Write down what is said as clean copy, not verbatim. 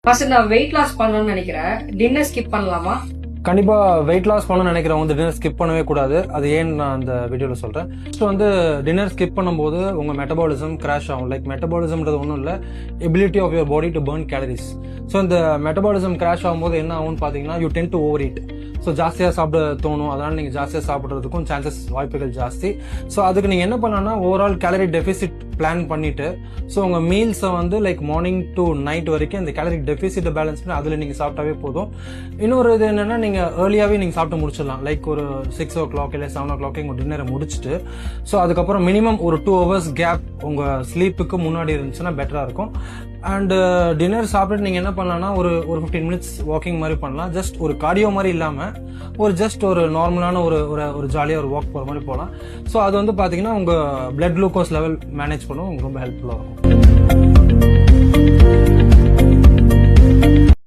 First நான் weight loss பண்ணணும்னு நினைக்கிறேன். டின்னர் ஸ்கிப் பண்ணலாமா? கண்டிப்பா வெயிட் லாஸ் பண்ணணும்னு நினைக்கிறவங்க வந்து டின்னர் ஸ்கிப் பண்ணவே கூடாது. அது ஏன்னு நான் அந்த வீடியோவில் சொல்றேன். ஃபர்ஸ்ட் வந்து டின்னர் ஸ்கிப் பண்ணும்போது உங்க மெட்டபாலிசம் கிராஷ் ஆகும். லைக் மெட்டபாலிசம்ன்றது ஒன்றும் இல்லை, ability of your body to burn calories. So இந்த மெட்டபாலிசம் கிராஷ் ஆகும்போது என்ன ஆகும்னு பார்த்தீங்கன்னா you tend to overeat. So ஜாஸ்தியாக சாப்பிட தோணும். அதனால் நீங்கள் ஜாஸ்தியாக சாப்பிட்றதுக்கும் சான்சஸ் வாய்ப்புகள் ஜாஸ்தி. ஸோ அதுக்கு நீங்கள் என்ன பண்ணலாம்னா ஓவரால் கேலரி டெபிசிட் பிளான் பண்ணிட்டு ஸோ உங்கள் மீல்ஸை வந்து லைக் மார்னிங் டு நைட் வரைக்கும் இந்த கேலரி டெபிசிட்டை பேலன்ஸ் பண்ணி அதில் நீங்கள் சாப்பிட்டாவே போதும். இன்னொரு இது என்னென்னா நீங்கள் ஏர்லியாகவே நீங்கள் சாப்பிட்டு முடிச்சிடலாம். லைக் ஒரு 6 o'clock இல்லை 7 o'clock உங்கள் டின்னரை முடிச்சுட்டு ஸோ அதுக்கப்புறம் மினிமம் ஒரு 2 hours கேப் உங்கள் ஸ்லீப்புக்கு முன்னாடி இருந்துச்சுன்னா பெட்டராக இருக்கும். அண்ட் டின்னர் சாப்பிட்டு நீங்கள் என்ன பண்ணலாம்னா ஒரு 15 minutes வாக்கிங் மாதிரி பண்ணலாம். ஜஸ்ட் ஒரு கார்டியோ மாதிரி இல்லாமல் ஜஸ்ட் ஒரு நார்மலான ஒரு ஜாலியாக ஒரு வாக் போகிற மாதிரி போகலாம். ஸோ அது வந்து பார்த்தீங்கன்னா உங்கள் பிளட் குளுக்கோஸ் லெவல் மேனேஜ் பண்ண உங்களுக்கு ரொம்ப ஹெல்ப்ஃபுல்லாக இருக்கும்.